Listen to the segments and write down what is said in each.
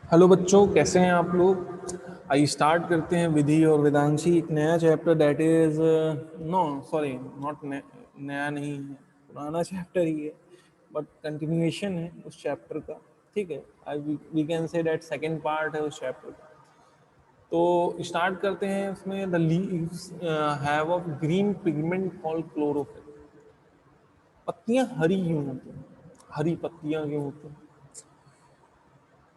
Hello बच्चों, कैसे हैं आप लोग। आइए स्टार्ट करते हैं विधि और वेदांशी एक नया chapter that is no sorry not नया नहीं है, पुराना चैप्टर ही है बट कंटिन्यूएशन है उस चैप्टर का। ठीक है, I we can say that second part है उस चैप्टर का। तो स्टार्ट करते हैं। उसमें the leaves have a green pigment called chlorophyll. पत्तियां हरी क्यों होती हैं, हरी पत्तियां क्यों होती हैं?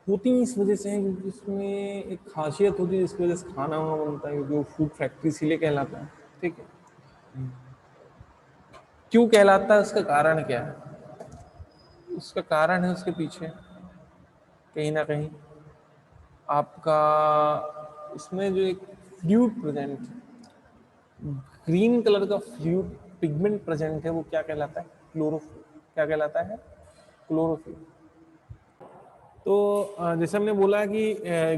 होती इस वजह से है क्योंकि उसमें एक खासियत होती है जिसकी वजह से खाना वाना बनता है, क्योंकि वो फूड फैक्ट्री इसीलिए कहलाता है। ठीक है, क्यों कहलाता है, उसका कारण क्या है? उसका कारण है उसके पीछे कहीं ना कहीं आपका उसमें जो एक फ्लूइड प्रेजेंट है, ग्रीन कलर का फ्लूइड पिगमेंट प्रेजेंट है, वो क्या कहलाता है? क्लोरोफिल। क्या कहलाता है? क्लोरोफिल। तो जैसे हमने बोला कि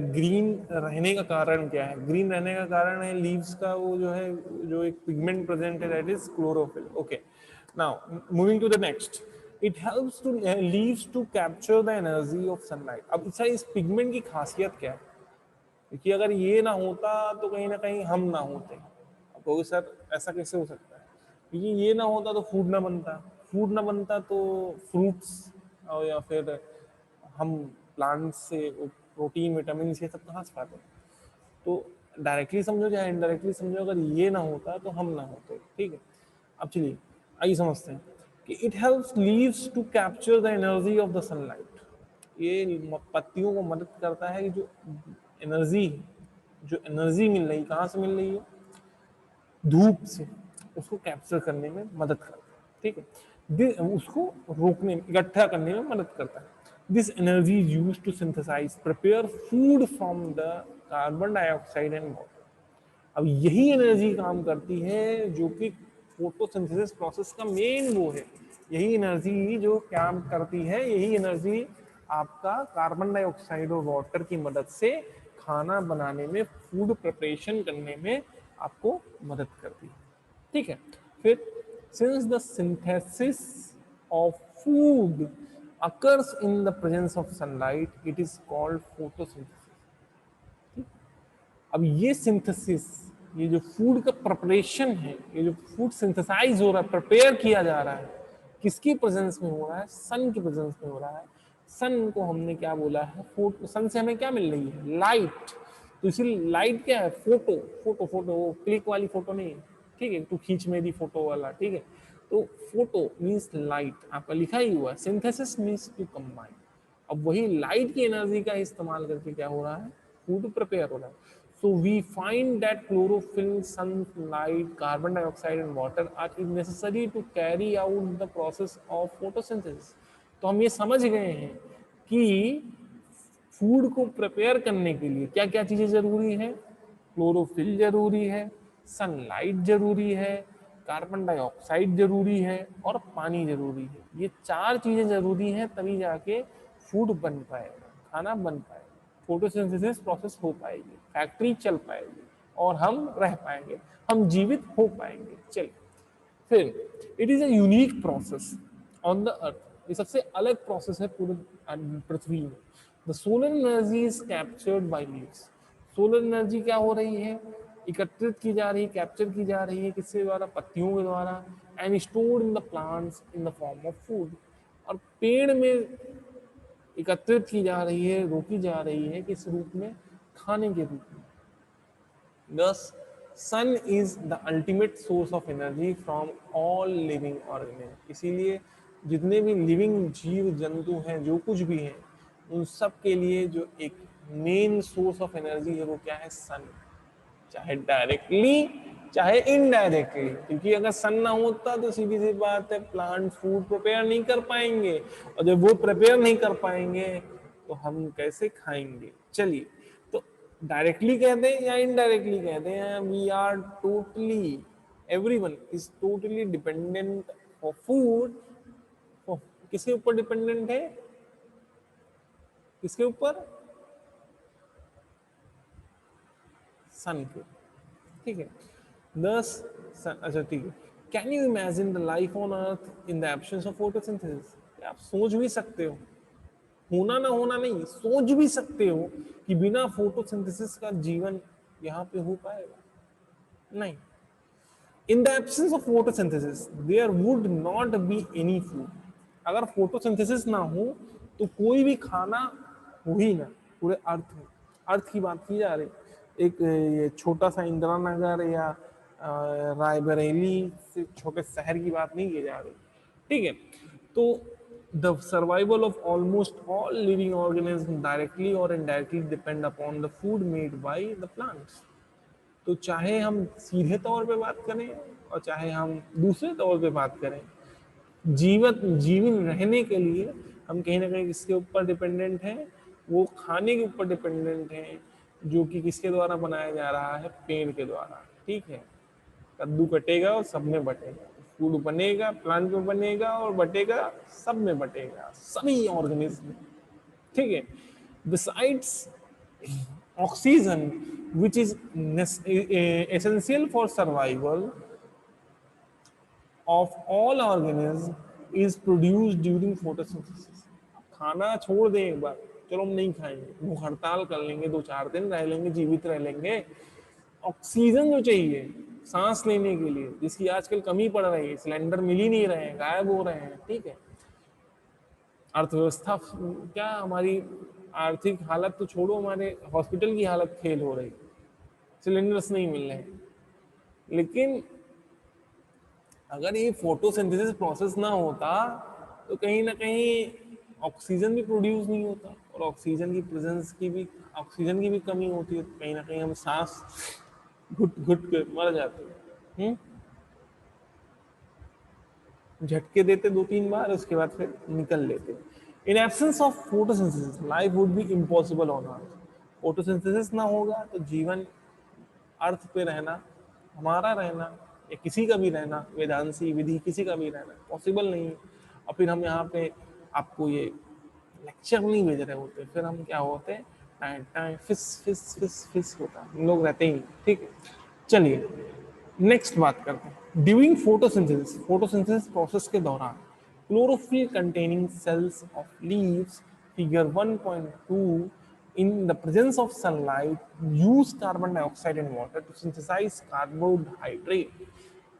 ग्रीन रहने का कारण क्या है? ग्रीन रहने का कारण है लीव्स का वो जो है, जो एक पिगमेंट प्रेजेंट है, that is chlorophyll. Okay, now moving to the next. It helps to leaves to capture the energy of sunlight. अब अच्छा, इस पिगमेंट की खासियत क्या है? क्योंकि अगर ये ना होता तो कहीं ना कहीं हम ना होते। अब कहोगे सर ऐसा कैसे हो सकता है? क्योंकि ये ना होता तो फूड ना बनता, फूड ना बनता तो फ्रूट्स और या फिर हम प्लांट से प्रोटीन विटामिन ये सब कहाँ से पाते हैं? तो डायरेक्टली समझो या इनडायरेक्टली समझो, अगर ये ना होता तो हम ना होते। ठीक है, अब चलिए आइए समझते हैं कि it helps leaves to capture the energy of the sunlight. ये पत्तियों को मदद करता है कि एनर्जी जो एनर्जी मिल रही, कहाँ से मिल रही है? धूप से, उसको कैप्चर करने में मदद करता है। ठीक है, उसको रोकने में, इकट्ठा करने में मदद करता है। This energy is use to synthesise prepare food from the carbon dioxide and water. अब यही एनर्जी काम करती है जो कि फोटोसिंथेसिस प्रोसेस का मेन वो है। यही एनर्जी जो काम करती है, यही एनर्जी आपका कार्बन डाइऑक्साइड और वाटर की मदद से खाना बनाने में, फूड प्रिपरेशन करने में आपको मदद करती है। ठीक है, फिर since the synthesis of food occurs in the presence of sunlight, it is called photosynthesis। अब ये सिंथेसिस, ये जो फूड का प्रिपरेशन है, ये जो फूड सिंथेसाइज हो रहा है, प्रिपेयर किया जा रहा है, किसकी प्रेजेंस में हो रहा है? सन की प्रेजेंस में हो रहा है। सन को हमने क्या बोला है? फोटो। सन से हमें क्या मिल रही है? लाइट। तो इसी लाइट क्या है? फोटो। फोटो फोटो वो क्लिक वाली फोटो नहीं है, ठीक है, तू खींच मेरी फोटो वाला। ठीक है, तो फोटो मीन्स लाइट, आपका लिखा ही हुआ है। Synthesis means to combine. अब वही लाइट की एनर्जी का इस्तेमाल करके क्या हो रहा है? फूड प्रिपेयर हो रहा है। So we find that chlorophyll, sunlight, carbon dioxide and water are necessary to carry out the process of photosynthesis। तो हम ये समझ गए हैं कि फूड को प्रिपेयर करने के लिए क्या क्या चीजें जरूरी है? क्लोरोफिल जरूरी है, सनलाइट जरूरी है, कार्बन डाइऑक्साइड जरूरी है और पानी जरूरी है। ये चार चीजें जरूरी हैं, तभी जाके फूड बन पाएगा, खाना बन पाएगा, फोटोसिंथेसिस प्रोसेस हो पाएगी, फैक्ट्री चल पाएगी और हम रह पाएंगे, हम जीवित हो पाएंगे। चलिए फिर, it is a unique process on the earth. ये सबसे अलग प्रोसेस है पूरे पृथ्वी में। The solar energy is captured by leaves. Solar energy क्या हो रही है? एकत्रित की जा रही है, कैप्चर की जा रही है, किसके द्वारा? पत्तियों के द्वारा। And stored in the plants in the form of food. और पेड़ में एकत्रित की जा रही है, रोकी जा रही है, किस रूप में? खाने के रूप में। Thus, sun is the ultimate source of energy from all living organisms। इसीलिए जितने भी लिविंग जीव जंतु हैं, जो कुछ भी हैं, उन सब के लिए जो एक मेन सोर्स ऑफ एनर्जी है वो क्या है? सन। चाहे डायरेक्टली चाहे इनडायरेक्टली, क्योंकि अगर सन ना होता तो सीधी सी बात है, प्लांट फूड प्रिपेयर नहीं कर पाएंगे, और जब वो प्रिपेयर नहीं कर पाएंगे तो हम कैसे खाएंगे? चलिए, तो डायरेक्टली कहते हैं या इनडायरेक्टली कहते हैं, we are totally, everyone is totally dependent for food. किसके ऊपर डिपेंडेंट है? किसके ऊपर? सन के। ठीक है, दस। अच्छा ठीक है, can you imagine the life on earth in the absence of photosynthesis? आप सोच भी सकते हो होना ना होना नहीं, सोच भी सकते हो कि बिना फोटोसिंथेसिस का जीवन यहाँ पे हो पाएगा? नहीं। In the absence of photosynthesis there would not be any food. अगर फोटोसिंथेसिस ना हो तो कोई भी खाना हो ही ना पूरे अर्थ में। अर्थ की बात की जा रही, एक ये छोटा सा इंदिरा नगर या रायबरेली से छोटे शहर की बात नहीं की जा रही, ठीक है? तो the survival of almost all living organism directly और indirectly depend upon the food made by the plants. तो चाहे हम सीधे तौर पे बात करें और चाहे हम दूसरे तौर पे बात करें, जीवन रहने के लिए हम कहीं ना कहीं किसके ऊपर डिपेंडेंट हैं? वो खाने के ऊपर डिपेंडेंट हैं, जो कि किसके द्वारा बनाया जा रहा है? पेड़ के द्वारा, ठीक है? कद्दू कटेगा और सब में बटेगा, फूड बनेगा, प्लांट में बनेगा और बटेगा, सब में बटेगा, सभी ऑर्गेनिज्म, ठीक है? Besides oxygen which is essential for survival of all organisms is produced during photosynthesis। खाना छोड़ दें एक बार, चलो हम नहीं खाएंगे, भूख हड़ताल कर लेंगे, 2-4 दिन रह लेंगे, जीवित रह लेंगे। ऑक्सीजन जो चाहिए सांस लेने के लिए, जिसकी आजकल कमी पड़ रही है, सिलेंडर मिल ही नहीं रहे हैं, गायब हो रहे हैं, ठीक है? अर्थव्यवस्था क्या, हमारी आर्थिक हालत तो छोड़ो, हमारे हॉस्पिटल की हालत फेल हो रही, सिलेंडर्स नहीं मिल रहे हैं। लेकिन अगर ये फोटोसिंथेसिस प्रोसेस ना होता तो कहीं ना कहीं ऑक्सीजन भी प्रोड्यूस नहीं होता, और ऑक्सीजन की भी कमी होती है, कहीं ना कहीं हम सांस घुट घुट के मर जाते हैं। झटके देते 2-3 बार, उसके बाद फिर निकल लेते। In absence of photosynthesis life would be impossible on earth. Photosynthesis ना होगा तो जीवन, अर्थ पे रहना, हमारा रहना या किसी का भी रहना, वेदांसी विधि किसी का भी रहना पॉसिबल नहीं है। और फिर हम यहाँ पे आपको ये लेक्चर नहीं भेज रहे होते, फिर हम क्या होते हैं, टाइम टाइम फिस फिस फिस फिस होता, हम लोग रहते ही, ठीक है? चलिए नेक्स्ट बात करते हैं। ड्यूरिंग फोटोसिंथेसिस, फोटोसिंथेसिस प्रोसेस के दौरान chlorophyll containing cells of leaves, figure 1.2, in the presence of sunlight use carbon dioxide and water to synthesize carbohydrate।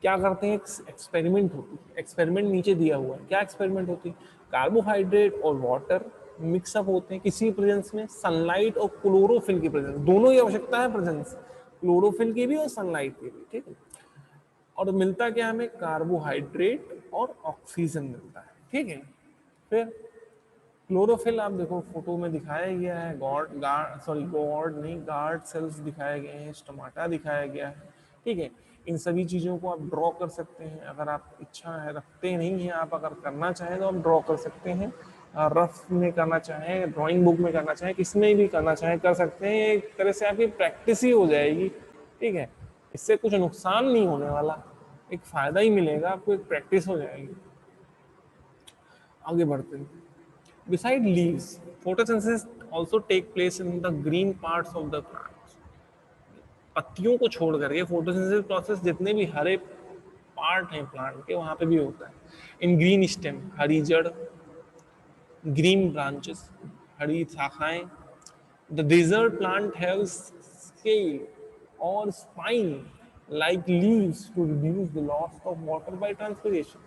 क्या करते हैं? एक्सपेरिमेंट होती है, एक्सपेरिमेंट नीचे दिया हुआ है, क्या एक्सपेरिमेंट होती है? कार्बोहाइड्रेट और वाटर मिक्सअप होते हैं किसी प्रेजेंस में? सनलाइट और क्लोरोफिल की प्रेजेंस, दोनों की आवश्यकता है प्रेजेंस, क्लोरोफिल की भी और सनलाइट की भी, ठीक है? और मिलता क्या हमें? कार्बोहाइड्रेट और ऑक्सीजन मिलता है, ठीक है? फिर क्लोरोफिल आप देखो फोटो में दिखाया गया है, गॉड नहीं, गार्ड सेल्स दिखाए गए हैं, स्टोमाटा दिखाया गया है, ठीक है? इन सभी चीज़ों को आप ड्रॉ कर सकते हैं, अगर आप इच्छा है, रखते नहीं है आप, अगर करना चाहें तो आप ड्रॉ कर सकते हैं, रफ में करना चाहें, ड्राइंग बुक में करना चाहें, किसमें भी करना चाहें कर सकते हैं। एक तरह से आपकी प्रैक्टिस ही हो जाएगी, ठीक है? इससे कुछ नुकसान नहीं होने वाला, एक फायदा ही मिलेगा आपको, एक प्रैक्टिस हो जाएगी। आगे बढ़ते हैं। Beside leaves, photosynthesis also take place in the green parts of the plants। पत्तियों को छोड़ करके फोटोसिंथेसिस प्रोसेस जितने भी हरे पार्ट हैं प्लांट के, वहां पे भी होता है। इन ग्रीन स्टेम, हरी जड़, ग्रीन ब्रांचेस, हरी शाखाएं। The desert plant have scale और spine like leaves to reduce the loss of water by transpiration.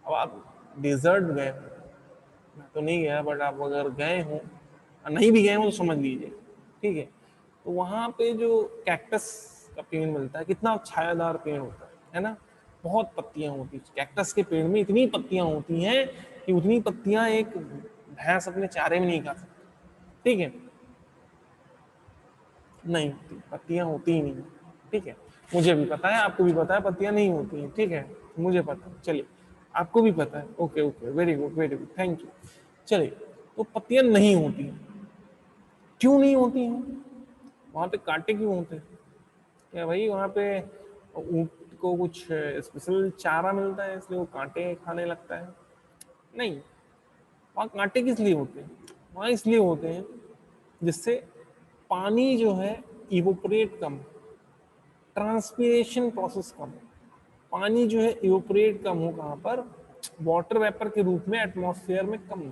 अब आप डेजर्ट गए, मैं तो नहीं गया, बट आप अगर गए हो, नहीं भी गए हो तो समझ लीजिए, ठीक है? तो वहाँ पे जो कैक्टस का पेड़ मिलता है, कितना छायादार पेड़ होता है ना? बहुत पत्तियां होती हैं कैक्टस के पेड़ में, इतनी पत्तियां होती हैं कि उतनी पत्तियां एक भैंस अपने चारे में नहीं खा सकती, ठीक है? नहीं, पत्तियां होती ही नहीं, ठीक है? मुझे भी पता है, आपको भी पता है, पत्तियां नहीं होती हैं, ठीक है? मुझे पता है, चलिए आपको भी पता है, okay okay, very good very good, thank you. चलिए, तो पत्तियां नहीं होती हैं, क्यों नहीं होती हैं? वहां पे कांटे क्यों होते हैं? क्या भाई वहां पे ऊंट को कुछ स्पेशल चारा मिलता है इसलिए वो कांटे खाने लगता है? नहीं। वहां कांटे किस लिए होते हैं? वहां इसलिए होते हैं जिससे पानी जो है इवोपरेट कम, ट्रांसपीरेशन प्रोसेस कम, पानी जो है इवोपरेट कम हो, कहां पर? वाटर वेपर के रूप में एटमॉस्फेयर में कम हो।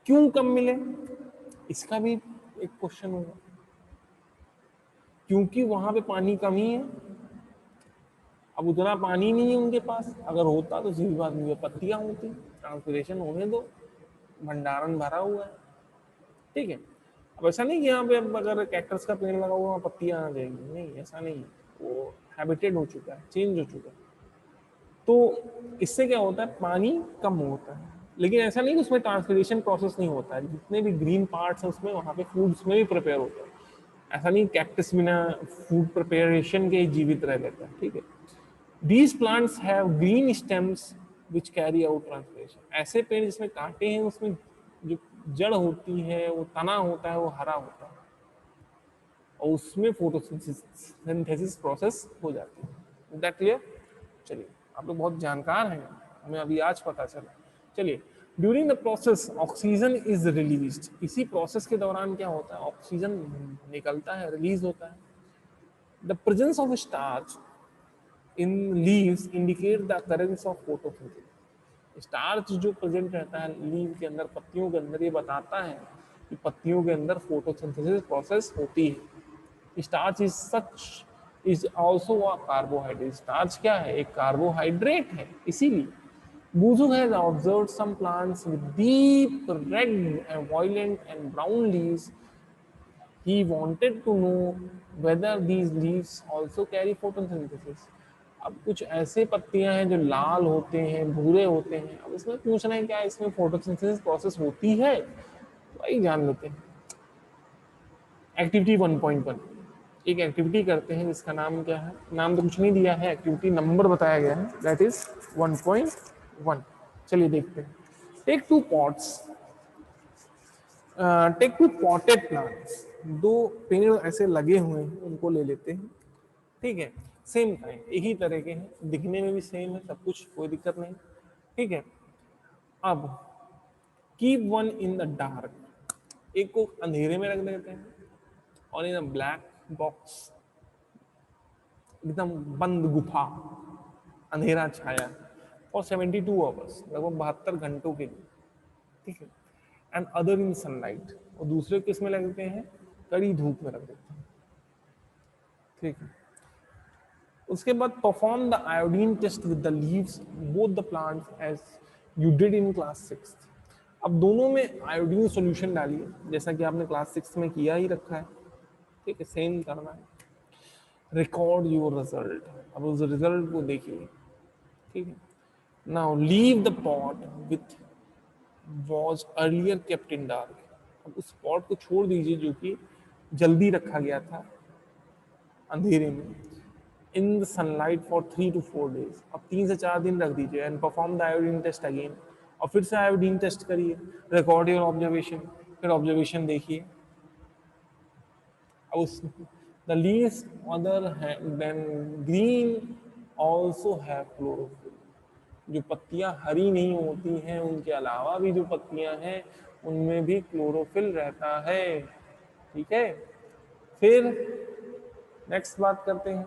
क्यों कम मिले, इसका भी एक क्वेश्चन होगा। क्योंकि वहां पे पानी कम ही है, अब उतना पानी नहीं है उनके पास, अगर होता तो सीधी बात नहीं, पत्तियां होती, ट्रांसपिरेशन होने दो, भंडारण भरा हुआ है, ठीक है। अब ऐसा नहीं कि यहाँ पे अब अगर कैक्टस का पेड़ लगा हुआ पत्तियां आ जाएंगी, नहीं ऐसा नहीं है, वो हैबिटेड हो चुका है, चेंज हो चुका है। तो इससे क्या होता है, पानी कम होता है, लेकिन ऐसा नहीं कि उसमें ट्रांसपिरेशन प्रोसेस नहीं होता है, जितने भी ग्रीन पार्ट्स हैं उसमें, वहाँ पे फूड उसमें भी प्रिपेयर होता है। ऐसा नहीं कैक्टस बिना फूड प्रिपरेशन के ही जीवित रह लेता है, ठीक है। These plants have green stems which carry out transpiration. ऐसे पेड़ जिसमें कांटे हैं उसमें जो जड़ होती है, वो तना होता है, वो हरा होता है, और उसमें फोटोसिंथेसिस प्रोसेस हो जाती है। That clear? चलिए, आप लोग बहुत जानकार हैं, हमें अभी आज पता चला। चलिए, during the process oxygen is released. इसी प्रोसेस के दौरान क्या होता है, ऑक्सीजन निकलता है, रिलीज होता है। The presence of starch in leaves indicate the occurrence of photosynthesis. Starch जो प्रेजेंट रहता है लीव के अंदर, पत्तियों के अंदर, ये बताता है कि पत्तियों के अंदर फोटोसिंथेसिस प्रोसेस होती है। Starch is such is also a carbohydrate. Starch क्या है, एक कार्बोहाइड्रेट है, इसीलिए Buzug has observed some plants with deep red and violet and brown leaves. He wanted to know whether these leaves also carry photosynthesis. अब कुछ ऐसे पत्तियां हैं जो लाल होते हैं, भूरे होते हैं, अब इसमें पूछना है क्या इसमें फोटोसिंथेसिस प्रोसेस होती है, तो वही जान लेते हैं। एक्टिविटी 1.1, एक एक्टिविटी करते हैं जिसका नाम क्या है, नाम तो कुछ नहीं दिया है, एक्टिविटी नंबर बताया गया है, दैट इज 1.1। चलिए देखते हैं। Take two pots, take two potted plants. दो पेड़ ऐसे लगे हुए हैं, उनको ले लेते हैं, ठीक है। सेम काइंड, एक ही तरह के हैं, दिखने में भी सेम है सब कुछ, कोई दिक्कत नहीं, ठीक है। अब keep one in the dark, एक को अंधेरे में रख देते हैं, और इन अ ब्लैक बॉक्स, एकदम बंद गुफा, अंधेरा छाया, और 72 आवर्स, लगभग 72 घंटों के लिए, ठीक है। एंड अदर इन सनलाइट, और दूसरे किस में रख देते हैं, कड़ी धूप में रख देते हैं, ठीक है। उसके बाद perform the iodine test with the leaves both the plants as you did in class 6। अब दोनों में आयोडीन सॉल्यूशन डालिए, जैसा कि आपने क्लास 6 में किया ही रखा है, ठीक है, सेम करना है। रिकॉर्ड योर रिजल्ट, अब उस रिजल्ट को देखिए, ठीक है। Now leave the pot with was earlier kept in dark. अब उस पॉट को छोड़ दीजिए जो कि जल्दी रखा गया था अंधेरे में, in the sunlight for 3 to 4 days। अब 3 से 4 दिन रख दीजिए, and perform the iodine test again, और फिर से आयोडीन टेस्ट करिए, रिकॉर्ड योर ऑब्जर्वेशन, फिर ऑब्जर्वेशन देखिए। अब उस the leaves other than green also have chlorophyll. जो पत्तियां हरी नहीं होती हैं उनके अलावा भी जो पत्तियां हैं उनमें भी क्लोरोफिल रहता है, ठीक है। फिर नेक्स्ट बात करते हैं,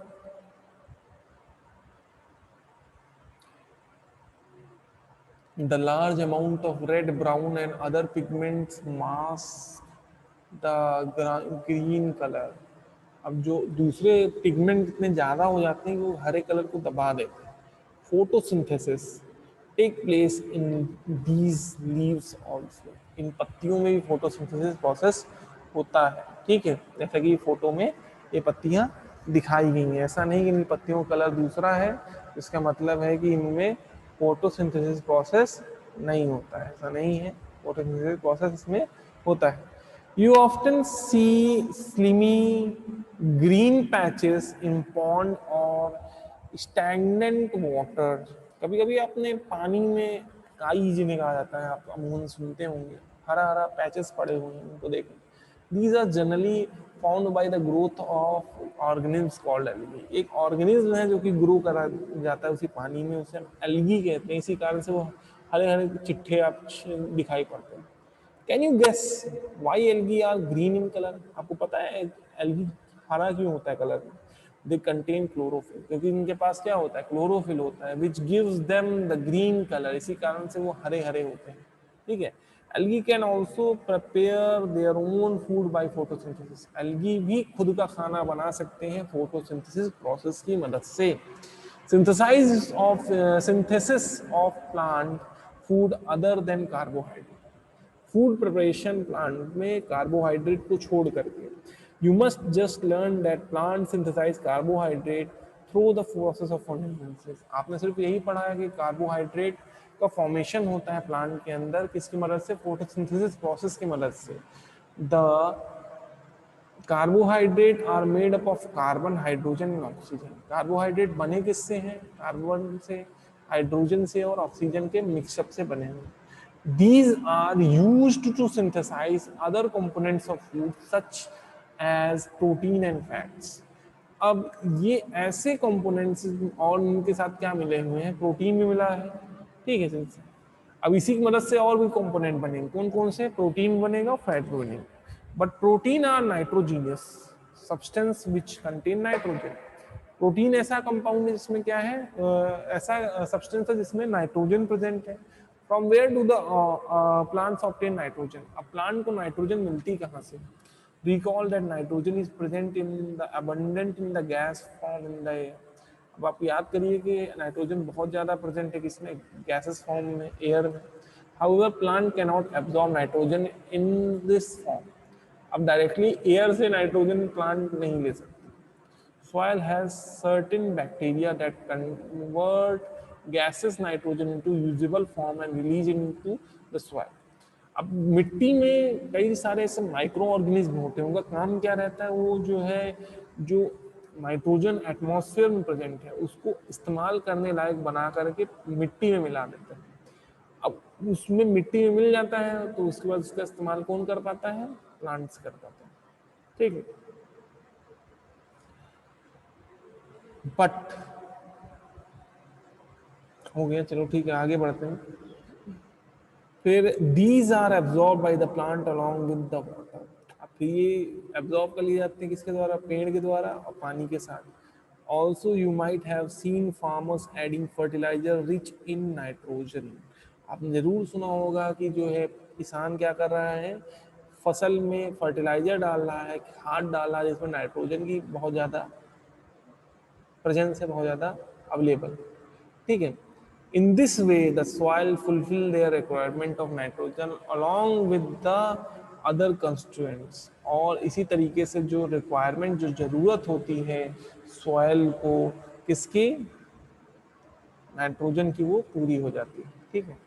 the large amount of red, brown and other pigments mask the green color। अब जो दूसरे पिगमेंट इतने ज़्यादा हो जाते हैं कि वो हरे कलर को दबा देते हैं। Photosynthesis take place in these leaves also. इन पत्तियों में भी फोटोसिंथेसिस प्रोसेस होता है, ठीक है। जैसा कि फोटो में ये पत्तियां दिखाई गई हैं, ऐसा नहीं कि इन पत्तियों का कलर दूसरा है, इसका मतलब है कि इनमें फोटोसिंथेसिस प्रोसेस नहीं होता है, ऐसा नहीं है, फोटोसिंथेसिस प्रोसेस इसमें होता है। You often see slimy green patches in pond or stagnant water। कभी कभी आपने पानी में काई जिन्हें कहा जाता है, आप अमूमन सुनते होंगे, हरा हरा पैचेस पड़े हुए हैं, उनको देखें। These are generally found by the growth of organisms called algae। एक ऑर्गेनिज्म है जो कि ग्रो करा जाता है उसी पानी में, उसे हम एल्गी कहते हैं, इसी कारण से वो हरे हरे चिट्ठे आप दिखाई पड़ते हैं। Can you guess why algae are green in colour? आपको पता है एल्गी हरा क्यों होता है कलर में? दे कंटेन क्लोरोफिल, क्योंकि इनके पास क्या होता है, क्लोरोफिल होता है, which gives them the green colour, इसी कारण से वो हरे हरे होते हैं, ठीक है। Algae can also prepare their own food by photosynthesis. Algae भी खुद का खाना बना सकते हैं फोटोसिंथेसिस प्रोसेस की मदद से। Synthesis of plant food other than carbohydrate. Food preparation plant में कार्बोहाइड्रेट को छोड़ करके, you must just learn that plant synthesise carbohydrate through the process of photosynthesis. आपने सिर्फ यही पढ़ा है कि कार्बोहाइड्रेट का फॉर्मेशन होता है प्लांट के अंदर किसकी मदद से, फोटोसिंथेसिस प्रोसेस की मदद से। The carbohydrate are made up of carbon, hydrogen and oxygen. Carbohydrate बने किससे हैं, कार्बन से, हाइड्रोजन से और ऑक्सीजन के मिक्सअप से बने हैं। These are used to synthesise other components of food such as protein and fats. अब ये ऐसे कंपोनेंट्स और उनके साथ क्या मिले हुए हैं, प्रोटीन भी मिला है, ठीक है सर। अब इसी की मदद से और भी कंपोनेंट बनेंगे, कौन कौन से, प्रोटीन बनेगा, फैट भी बनेगा। But protein are nitrogenous substance which contain nitrogen. Protein ऐसा कंपाउंड है जिसमें क्या है, ऐसा सब्सटेंस है जिसमें नाइट्रोजन प्रेजेंट है। From where do the plants obtain nitrogen. अब प्लांट को नाइट्रोजन मिलती कहाँ से। Recall that nitrogen is present in the abundant in the gas form in the air. अब आप याद करिए कि नाइट्रोजन बहुत ज़्यादा प्रेजेंट है किसमें, गैसेस फॉर्म में, एयर में। However, plant cannot absorb nitrogen in this form. अब डायरेक्टली एयर से नाइट्रोजन प्लांट नहीं ले सकते। Soil has certain bacteria that convert gaseous nitrogen into usable form and release it into the soil. अब मिट्टी में कई सारे ऐसे माइक्रो ऑर्गेनिज्म होते हैं, उनका काम क्या रहता है, वो जो है जो नाइट्रोजन एटमॉस्फेयर में प्रेजेंट है उसको इस्तेमाल करने लायक बना करके मिट्टी में मिला देते हैं। अब उसमें मिट्टी में मिल जाता है तो उसके बाद उसका इस्तेमाल कौन कर पाता है, प्लांट्स कर पाते हैं, ठीक है। बट हो गया, चलो ठीक है, आगे बढ़ते हैं। फिर these are absorb by the plant along with the water. अब फिर ये एब्जॉर्ब कर लिए जाते हैं किसके द्वारा, पेड़ के द्वारा और पानी के साथ। Also you might have seen farmers adding fertiliser rich in nitrogen. आपने जरूर सुना होगा कि जो है किसान क्या कर रहा है, फसल में फर्टिलाइजर डाल रहा है, खाद डाल रहा है जिसमें नाइट्रोजन की बहुत ज़्यादा प्रेजेंस है, बहुत ज़्यादा अवेलेबल, ठीक है। In this way, the soil fulfill their requirement of nitrogen along with the other constituents। और इसी तरीके से जो रिक्वायरमेंट, जो जरूरत होती है सॉइल को किसकी, नाइट्रोजन की, वो पूरी हो जाती है, ठीक है।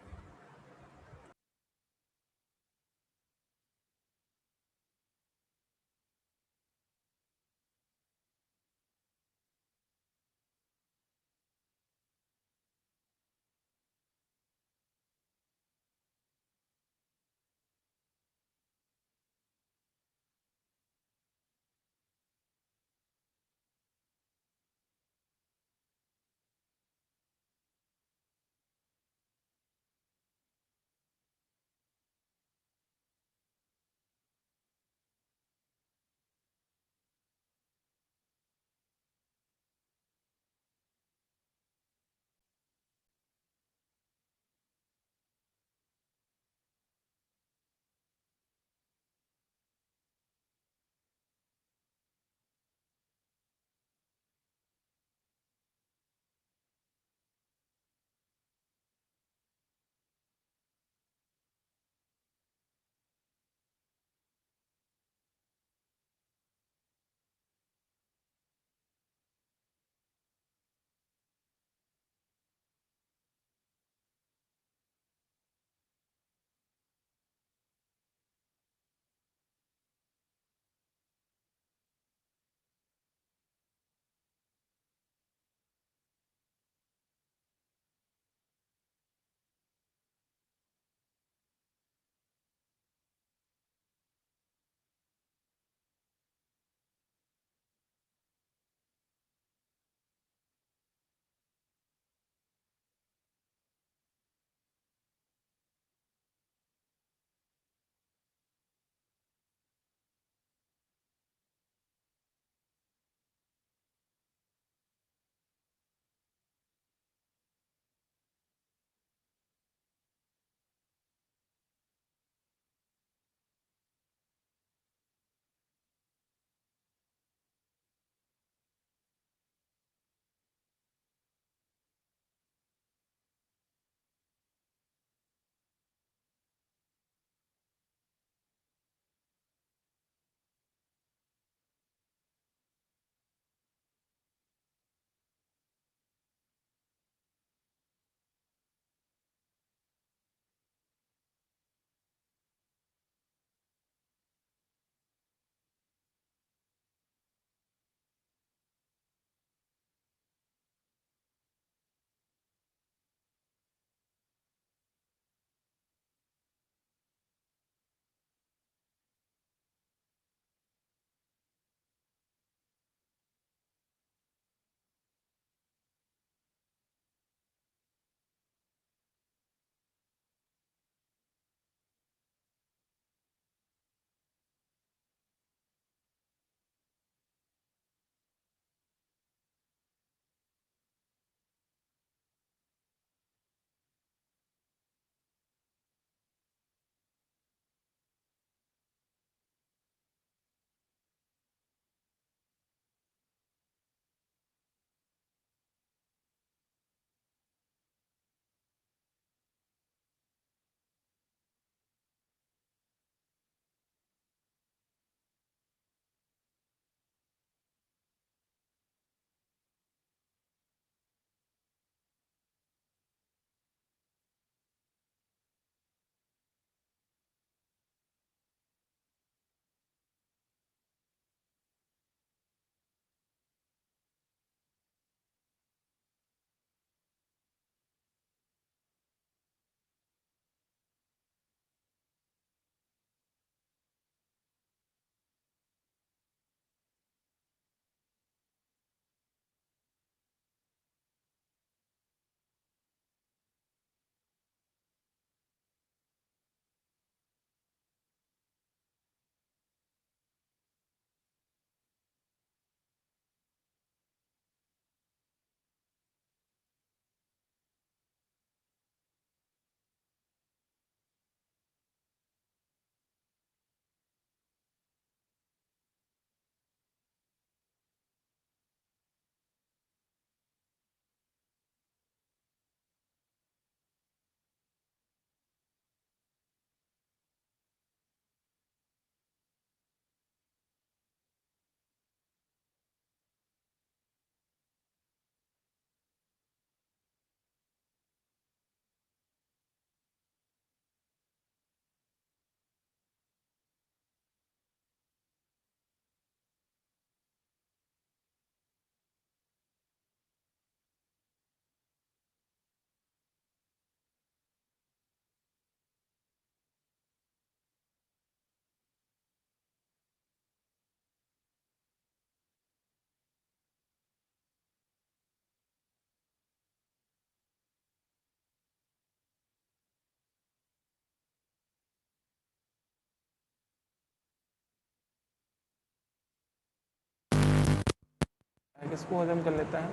किसको हजम कर लेता है?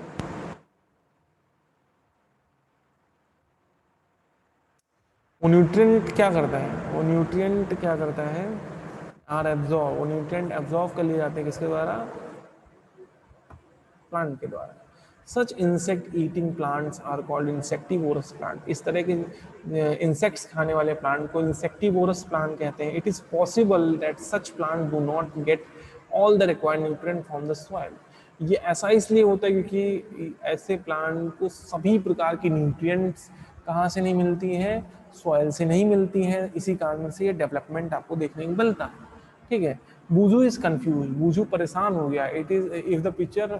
वो न्यूट्रिएंट क्या करता है, वो न्यूट्रिएंट क्या करता है, आर एब्जॉर्ब, वो न्यूट्रिएंट एब्जॉर्ब कर लिए जाते हैं किसके द्वारा? प्लांट के द्वारा। Such insect eating plants are called insectivorous plant. इस तरह के इंसेक्ट्स खाने वाले प्लांट को इंसेक्टिवोरस प्लांट कहते हैं। It is possible that such plant do not get all the required nutrient from the soil. ये ऐसा इसलिए होता है क्योंकि ऐसे प्लांट को सभी प्रकार की न्यूट्रिएंट्स कहाँ से नहीं मिलती हैं? सॉइल से नहीं मिलती हैं। इसी कारण से ये डेवलपमेंट आपको देखने को मिलता है। ठीक है। बूजू इज कंफ्यूज, बूजू परेशान हो गया। It is if the pitcher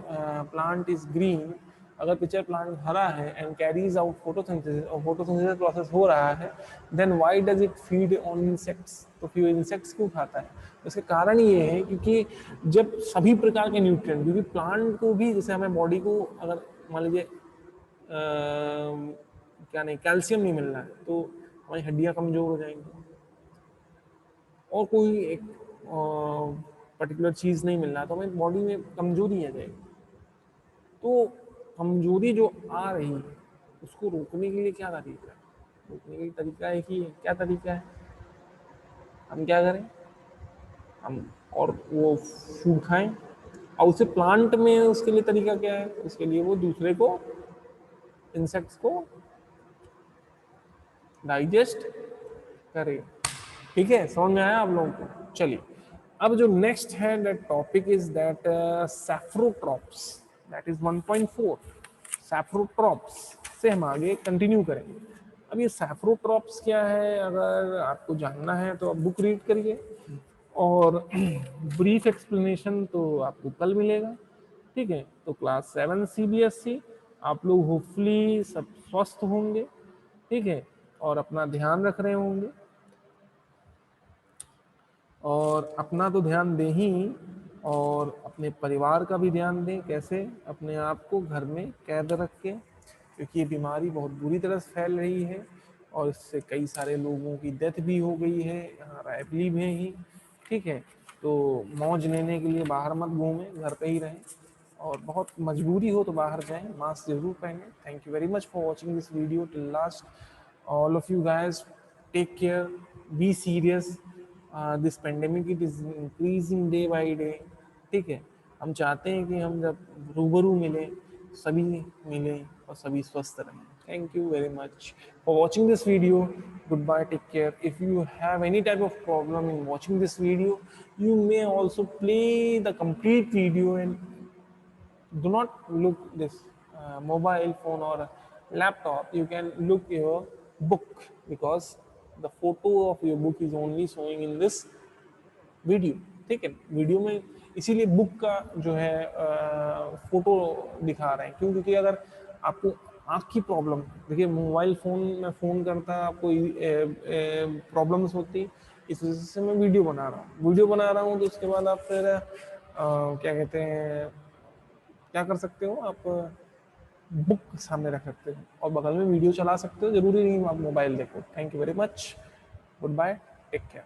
plant is green, अगर पिक्चर प्लांट हरा है एंड कैरीज आउट फोटोसिंथेसिस और फोटोसिंथेसिस प्रोसेस हो रहा है, then why does it feed on insects? तो फिर इंसेक्ट्स क्यों खाता है? इसके कारण ये है क्योंकि जब सभी प्रकार के न्यूट्रिएंट, क्योंकि प्लांट को भी जैसे हमें बॉडी को अगर मान लीजिए क्या नहीं, कैल्शियम नहीं मिल रहा है तो हमारी हड्डियां कमजोर हो जाएंगी, और कोई एक पर्टिकुलर चीज़ नहीं मिल रहा तो हमारी बॉडी में कमजोरी आ जाएगी। तो कमजोरी जो आ रही है उसको रोकने के लिए क्या तरीका है? रोकने के लिए तरीका एक ही है। क्या तरीका है? हम क्या करें? हम और वो फूड खाएं। और उसे प्लांट में उसके लिए तरीका क्या है? उसके लिए वो दूसरे को, इंसेक्ट्स को डाइजेस्ट करे। ठीक है, समझ में आया आप लोगों को? चलिए, अब जो नेक्स्ट है that topic is that saprotrophs, that is 1.4। Saprotrophs से हम आगे कंटिन्यू करेंगे। अब ये सैफ्रोट्रॉप्स क्या है, अगर आपको जानना है तो आप बुक रीड करिए, और ब्रीफ एक्सप्लेनेशन तो आपको कल मिलेगा। ठीक है, तो क्लास 7 CBSE आप लोग होपफुली सब स्वस्थ होंगे। ठीक है, और अपना ध्यान रख रहे होंगे, और अपना तो ध्यान दें ही, और अपने परिवार का भी ध्यान दें। कैसे? अपने आप को घर में कैद रख के, क्योंकि ये बीमारी बहुत बुरी तरह से फैल रही है और इससे कई सारे लोगों की डेथ भी हो गई है, यहाँ रायबली में ही। ठीक है, तो मौज लेने के लिए बाहर मत घूमें, घर पे ही रहें, और बहुत मजबूरी हो तो बाहर जाएं, मास्क जरूर पहनें। Thank you very much for watching this video till last. All of you guys, take care, be serious. This pandemic it is increasing day by day. ठीक है, हम चाहते हैं कि हम जब रूबरू मिलें, सभी मिलें और सभी स्वस्थ रहें। Thank you very much for watching this video. Goodbye, take care. If you have any type of problem in watching this video, you may also play the complete video, and do not look this mobile phone or laptop. You can look your book, because the photo of your book is only showing in this video. ठीक है, video में इसीलिए book का जो है photo दिखा रहे हैं। क्यों? क्योंकि अगर आपको आँख की प्रॉब्लम, देखिए मोबाइल फ़ोन में फ़ोन करता है आपको प्रॉब्लम्स होती, इस वजह से मैं वीडियो बना रहा हूँ। वीडियो बना रहा हूँ तो उसके बाद आप फिर क्या कहते हैं, क्या कर सकते हो आप? बुक सामने रख सकते हो और बगल में वीडियो चला सकते हो। जरूरी नहीं आप मोबाइल देखो। Thank you very much, goodbye, take care.